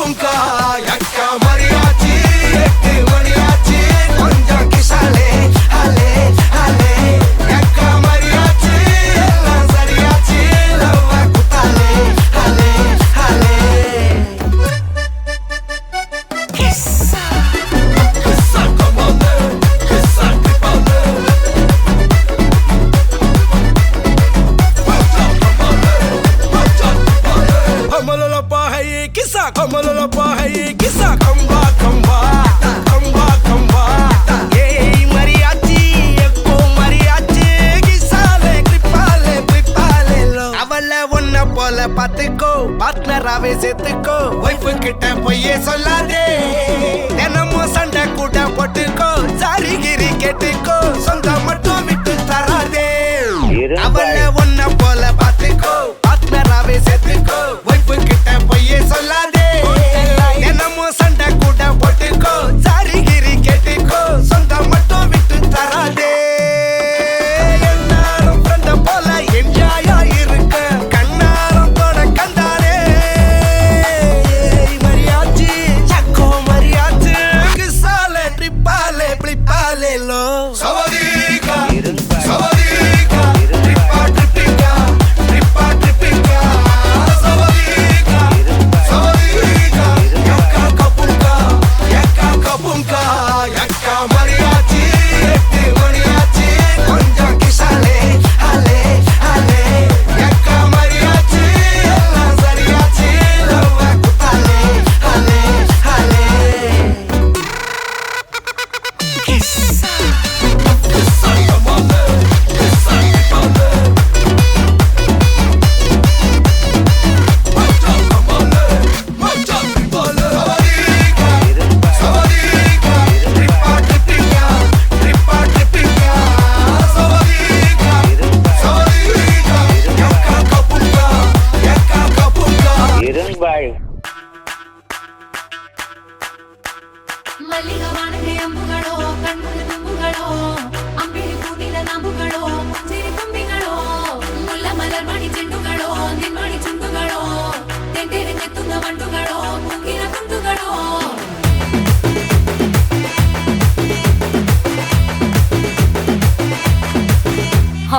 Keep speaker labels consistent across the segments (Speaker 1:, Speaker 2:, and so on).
Speaker 1: கபுங்கா யக்கா மரியாச்சி 8 மணியாச்சி கொஞ்சம் கிசாலே ஹலே ஹலே யக்கா மரியாச்சி எல்லாம் சரியாச்சி லவ்வ குத்தாலே ஹலே ஹலே கிஸ்ஸா கிஸ்ஸா கமாலே கிஸ்ஸா டிபாலே கமலலப்பா ஹை கிஸ்ஸா கமலலப்பா ஹை கிஸ்ஸா கம்பா கம்பா கம்பா கம்பா ஏய் மரியாச்சி எப்போ மரியாச்சி கிஸ்ஸாலே கிரிப்பாலே கிரிப்பாலே லோ அவள ஒன்ன போல பாத்துக்கோ பார்ட்னராவே சேர்த்துக்கோ வைஃப் கிட்ட பொய்யே சொல்லாதே தினமும் சண்டை கூட போட்டுக்கோ சாரி கிரி கேட்டுக்கோ சொந்தம் மட்டும் விட்டு தராதே அவள ஒன்ன போல பாத்துக்கோ பார்ட்னராவே சேர்த்துக்கோ வைஃப் கிட்ட பொய்யே சொல்லாதே தினமும் சண்டை கூட போட்டுக்கோ சாரி கிரி கேட்டுக்கோ சொந்தம் மட்டும் விட்டு தராதே என்னாலும் ஃப்ரெண்ட போல என்ஜாயா இருக்க கண்ணாரம் போட கண்டானே மரியாச்சி சக்கோ மரியாச்சி கிசாலே ட்ரிப்பாலே பிளிப்பாலே லோ சவதீகா சவதீகா ட்ரிப்பா ட்ரிப்பிங்கா ட்ரிப்பா ட்ரிப்பிங்கா சவதீகா சவதீகா யக்கா கபுங்கா யக்கா மரியாச்சி 8 மணியாச்சி கொஞ்சம் கிசாலே ஹலே ஹலே யக்கா மரியாச்சி எல்லாம் சரியாச்சி லவ்வ குத்தாலே ஹலே ஹலே கிஸ்ஸா கிஸ்ஸா கமாலே கிஸ்ஸா டிபாலே மச்சா கமாலே மச்சா டிபாலே சவதீகா ட்ரிப்பா ட்ரிப்பிங்கா ட்ரிப்பா ட்ரிப்பிங்கா சவதீகா சவதீகா யக்கா கபுங்கா
Speaker 2: இரும்பாய்
Speaker 3: மல்லிகவானே அம்புகளோ கண்ணுல தும்புகளோ அம்பிளி பூட்டில நம்புகளோ புஞ்சிரி தும்பிகளோ முல்ல மலர் மணி ಚೆಂಡುಗಳೋ ನಿನ್ಮಣಿ ಚುಂಡುಗಳೋ ತೆಂಟೆರೆಂಗೆ ತುಂಗ ಮಂಡುಗಳೋ ಮುಗಿನ ತುಂಡುಗಳೋ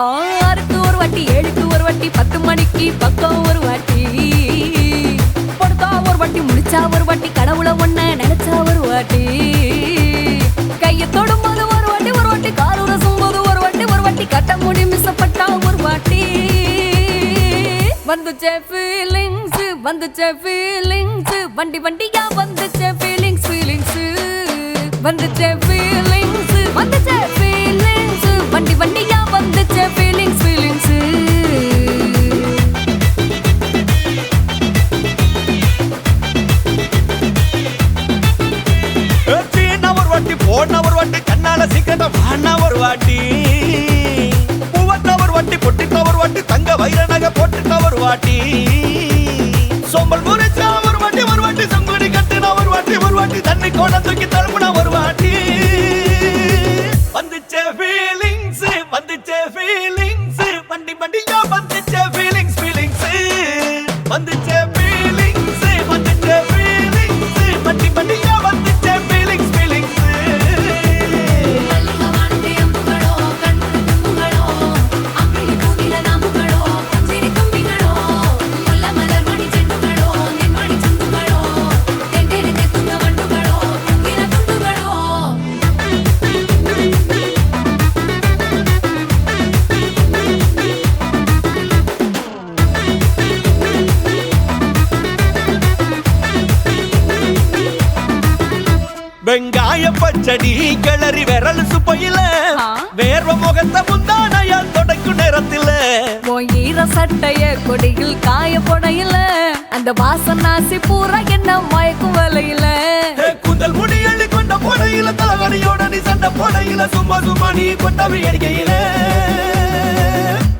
Speaker 4: ஆறுக்கு ஒரு வாட்டி 7க்கு ஒரு வாட்டி 10 மணிக்கு பக்கம் ஒரு வாட்டி படுத்தா ஒரு வாட்டி முடிச்சா ஒரு வாட்டி கடவுள ஒண்ண நினைச்சா ஒரு வாட்டி கைய தொடும்போது ஒரு வாட்டி கால் உரசும் போது ஒரு வாட்டி கட்ட முடி மிஸ்ஸப்பட்டா ஒரு வாட்டி வந்துச்சே ஃபீலிங்ஸ் வண்டி வண்டியா வந்துச்சே ஃபீலிங்ஸ் வந்துச்சே ஃபீலிங்ஸ் வண்டி வண்டியா வந்துச்சே ஃபீலிங்ஸ்
Speaker 1: சீனா ஒரு வாட்டி போன ஒரு வாட்டி கண்ணால சீக்கிரமா வானா ஒரு வாட்டி பூவத்த ஒரு வாட்டி பொட்டிட்ட ஒரு வாட்டி தங்க வைர நகை போட்டுட்ட ஒரு வாட்டி சோம்பல் முறிச்சா ஒரு வாட்டி சங்குடி கட்டுனா ஒரு வாட்டி தண்ணி கோண தூக்கி தழுப்புனா ஒரு வாட்டி வந்துச்சே ஃபீலிங்ஸ் வண்டி வண்டியா வந்துச்சே ஃபீலிங்ஸ் வந்துச்சே ஃபீலிங்ஸ் வண்டி வண்டியா வந்துச்சே ஃபீலிங்ஸ்
Speaker 3: மல்லிகவானே அம்புகளோ கண்ணுல தும்புகளோ அம்பிளி பூட்டில நம்புகளோ புஞ்சிரி தும்பிகளோ முல்ல மலர் மணி ಚೆಂಡುಗಳೋ ನಿನ್ಮಣಿ ಚುಂಡುಗಳೋ ತೆಂಟೆರೆಂಗೆ ತುಂಗ ಮಂಡುಗಳೋ ಮುಗಿನ ತುಂಡುಗಳೋ
Speaker 1: வெங்காய பச்சடி கிளறி விரல் சுப்பையில வேர்வ முகத்தை முந்தானையால் தொடக்கும் நேரத்தில
Speaker 4: ஈர சட்டைய கொடியில் காய போடையில அந்த வாசனாசி பூரா என்ன மயக்கும் வலையில
Speaker 1: கூந்தல் முடியள்ளி கொண்ட போடையில தலவணியோட நீ சண்டை போடையில சும்மா நீ கொண்டவி அடிக்கையில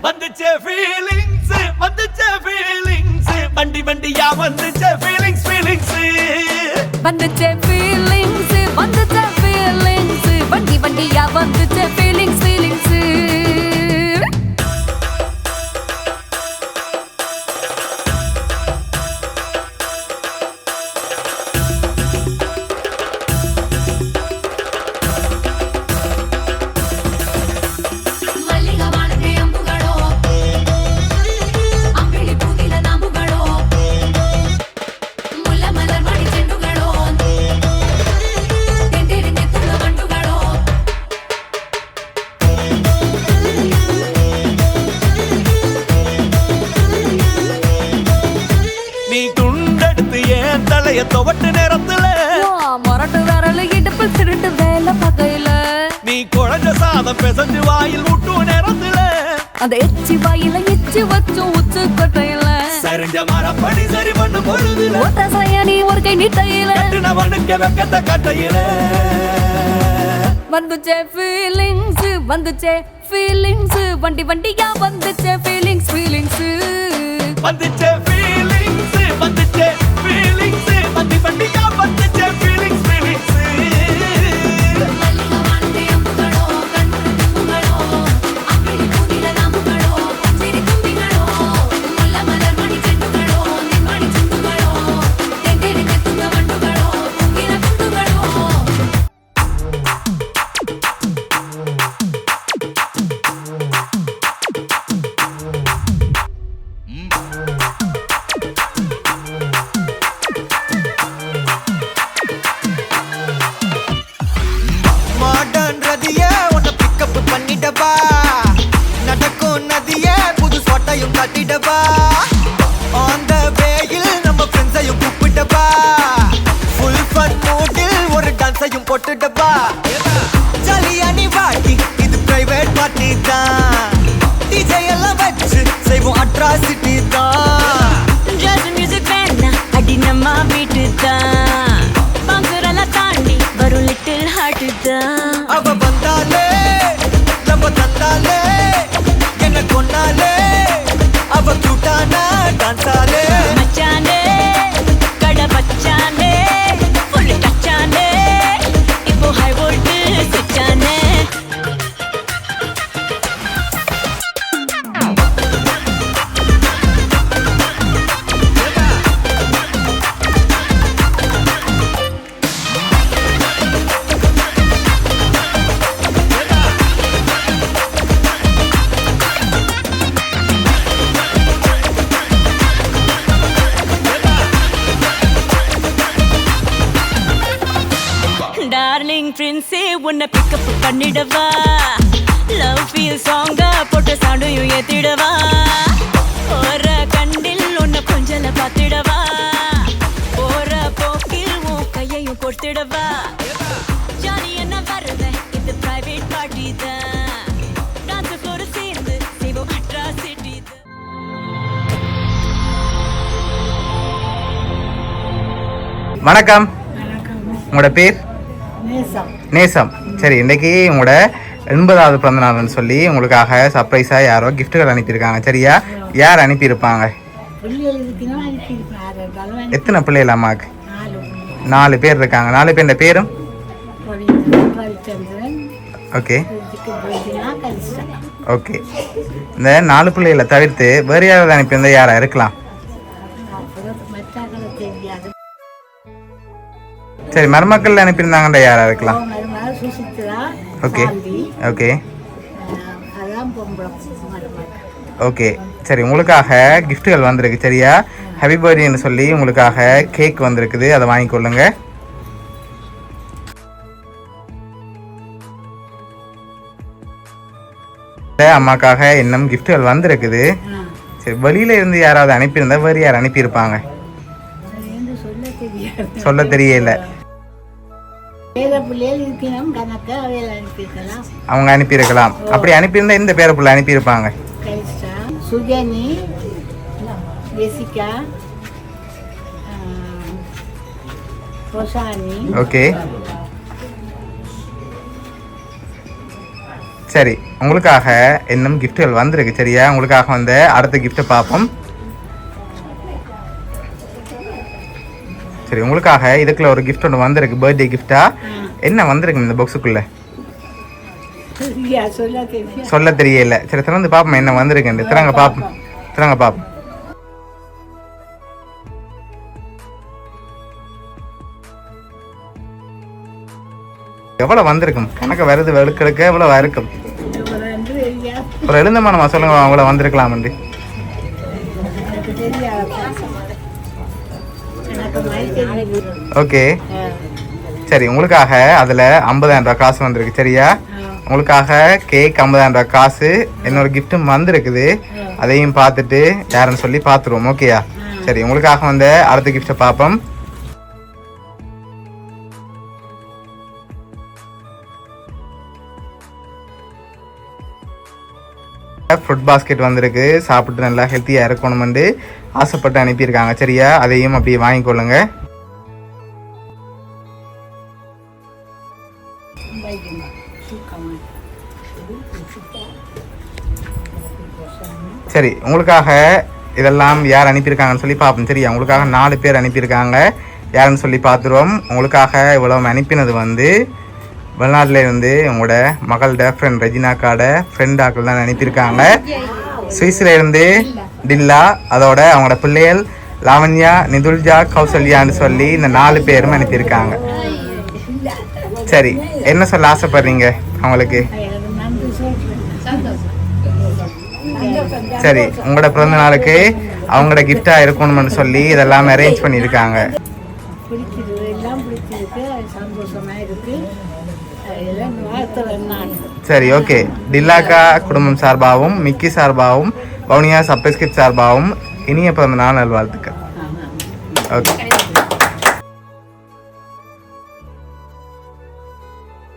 Speaker 1: வந்துச்சே ஃபீலிங்ஸ் வண்டி வண்டியா வந்துச்சே ஃபீலிங்ஸ்
Speaker 4: வந்துச்சே ஃபீலிங்ஸ் வண்டி வண்டியா வந்துச்சே ஃபீலிங்ஸ்
Speaker 1: தலைய துவட்டு நேரத்துல
Speaker 4: மொரட்டு விரல் இடுப்பில் திருட்டு வேலை பகையில
Speaker 1: நீ குழஞ்ச சாதம் பிசைஞ்சு வாயில் விட்டு நேரத்துல
Speaker 4: அந்த எச்சி வாயில எச்சி வச்சு உச்சு கொட்டையில
Speaker 1: சரிஞ்ச மரப்படி சரி பண்ணு பொழுதுல
Speaker 4: ஓட்ட சாய நீ ஒரு கை நீட்டையில
Speaker 1: கட்டுனவனுக்கு வெக்கத்த கட்டையில
Speaker 4: வந்துச்சே ஃபீலிங்ஸ் வண்டி வண்டியா வந்துச்சே ஃபீலிங்ஸ்
Speaker 1: வந்துச்சே ஃபீலிங்ஸ் வண்டி வண்டியா வந்துச்சே ஃபீலிங்ஸ்
Speaker 3: மல்லிகவானத்தை அம்புகளோ கண்ணுக்கு தும்புகளோ அம்பிளி பூனில நாம்புகளோ சிரி தும்பிகளோ முல்ல மலர் மணி செண்டுகளோ நின்மணி சுண்டுகளோ தென்தெடுக்க துங்க வண்டுகளோ தூங்கின குண்டுகளோ
Speaker 2: மாடர்ன் ரதிய உன்னை பிக்கப் பண்ணிடவா நடக்கும் நதிய புது சொட்டையும் கட்டிடவா ஆன் த வேயில் நம்ம ஃப்ரெண்ட்ஸையும் கூப்பிட்டவா ஃபுல் ஃபன் மூடில் ஒரு டான்ஸையும் போட்டுடவா ஜாலியா நீ வாட்டி இது பிரைவேட் பார்ட்டி தான் டிஜே எல்லாம் வச்சு செய்வோம் அட்ராசிட்டி தான்
Speaker 5: ஜாஸ் மியூசிக் வேணா அடி நம்ம வீட்டு தான் பங்குரெல்லாம் தாண்டி வரும் லிட்டில் ஹார்ட் தான்
Speaker 2: அவ வந்தாலே நம்ம தந்தாலே என்ன கொண்டாலே அவ கியூட்டானா டான்ஸாலே
Speaker 5: மச்சானே கடை பச்சானே ஃபுல் டச்சானே இப்போ ஹை வோல்ட் சுச்சானே டார்லிங் பிரின்ஸே உன்னை பிக்கப் பண்ணிடவா லவ் ஃபீல் சாங்கா போட்டு சண்டையும் ஏத்திடவா ஒரு கண்டில் உன்னை கொஞ்சல பார்த்திடவா போற போக்கில் உன் கையையும் கொடுத்திடவா ஜாலி என்ன வருது இது பிரைவேட் பார்ட்டி தான் டான்ஸ் ஃப்ளோர் சேர்ந்து செய்வோம் அட்ராசிட்டி தான்
Speaker 6: வணக்கம், உங்களோட பேர்? நேசம். சரி, இன்னைக்கு உங்களோட 80வது பிறந்த நாள்னு சொல்லி உங்களுக்காக சர்ப்ரைஸா யாரோ கிஃப்ட்டுகள் அனுப்பியிருக்காங்க. சரியா? யார் அனுப்பியிருப்பாங்க? எத்தனை பிள்ளைகள் அம்மாவுக்கு? 4 பேர் இருக்காங்க. 4 பேர் பேரும்? Okay okay. இந்த 4 பிள்ளைகளை தவிர்த்து வேறு யாராவது அனுப்பியிருந்தா யாரா இருக்கலாம்? சரி, மருமக்கள் அனுப்பியிருந்தாங்கன்ற யாரா இருக்கலாம்? Okay okay okay. சரி, உங்களுக்காக கிஃப்ட்டுகள் வந்திருக்கு. சரியா? ஹாப்பி பர்த்டேன்னு சொல்லி உங்களுக்காக கேக் வந்திருக்குது, அதை வாங்கிக்கொள்ளுங்க. அம்மாக்காக இன்னும் கிஃப்ட்டுகள் வந்திருக்குது. சரி, வெளியில இருந்து யாராவது அனுப்பியிருந்தா வேறு யார் அனுப்பியிருப்பாங்க? சொல்ல தெரியல. அவங்க அனுப்பியிருக்கலாம். அப்படி அனுப்பியிருந்தா இந்த பேர புள்ள அனுப்பியிருப்பாங்க.
Speaker 7: சுஜனி, ஜெசிகா, ரோஷானி.
Speaker 6: ஓகே. சரி, உங்களுக்காக இன்னும் கிஃப்ட்டுகள் வந்திருக்கு. சரியா? உங்களுக்காக வந்து அடுத்த கிஃப்ட்டை பார்ப்போம். சரி, உங்களுக்காக இதுக்குள்ள ஒரு கிஃப்ட் ஒன்று வந்திருக்கு, பர்த்டே கிஃப்டா. என்ன வந்திருக்கு இந்த பாக்ஸுக்குள்ள? சொல்ல தெரியல. சரி, திறந்து பார்ப்போம் என்ன வந்திருக்கு. திறங்க பார்ப்போம். எவ்வளவு வந்திருக்கும்? கணக்கு வருது வெளுக்கெடுக்க எவ்வளவு இருக்கும்? ஒரு எழுந்தமானமா சொல்லுங்க, அவ்வளவு வந்திருக்கலாம். ஓகே. சரி, உங்களுக்காக அதில் 50,000 ரூபா காசு வந்திருக்கு. சரியா? உங்களுக்காக கேக் 50,000 ரூபா காசு, என்னோட கிஃப்ட்டும் வந்திருக்குது. அதையும் பார்த்துட்டு யாருன்னு சொல்லி பார்த்துருவோம். ஓகேயா? சரி, உங்களுக்காக வந்து அடுத்த கிஃப்ட்டை பார்ப்போம். ஃப்ரூட் பாஸ்கெட் வந்திருக்கு. சாப்பிட்டு நல்லா ஹெல்த்தியாக இருக்கணுமெண்டு ஆசைப்பட்டு அனுப்பியிருக்காங்க. சரியா, அதையும் அப்படியே வாங்கிக்கொள்ளுங்க. சரி, உங்களுக்காக இதெல்லாம் யார் அனுப்பியிருக்காங்கன்னு சொல்லி பார்ப்போம். சரியா, உங்களுக்காக 4 பேர் அனுப்பியிருக்காங்க. யாருன்னு சொல்லி பார்த்துருவோம். உங்களுக்காக இவ்வளோ அனுப்பினது வந்து வெளிநாட்டில் இருந்து உங்களோட மகளோட ஃப்ரெண்ட் ரெஜினாக்காட ஃப்ரெண்ட் ஆக்கள் தான் அனுப்பியிருக்காங்க. சுவிஸில் இருந்து டில்லா, அதோட அவங்களோட பிள்ளைகள் லாவண்யா, நிதுல்ஜா, கௌசல்யான்னு சொல்லி இந்த 4 பேரும் அனுப்பியிருக்காங்க. சரி, என்ன சொல்ல ஆசைப்படுறீங்க அவங்களுக்கு? சரி, உங்களோட பிறந்த நாளுக்கு அவங்களோட கிஃப்டா இருக்கணும்னு சொல்லி இதெல்லாம் அரேஞ்ச் பண்ணியிருக்காங்க.
Speaker 7: பிடிச்சிருக்கு, எல்லாம் பிடிச்சிருக்கு, சந்தோஷமா இருக்கு. எல்லாம் வாழ்த்துறேன் நான்.
Speaker 6: சரி, ஓகே. டில்லாக்கா குடும்பம் சார்பாகவும் மிக்கி சார்பாகவும் வவுனியா சப்ஸ்கிரிப்ட் சார்பாகவும் இனிய பிறந்த நாள் நல்வாழ்த்துக்கள். ஓகே.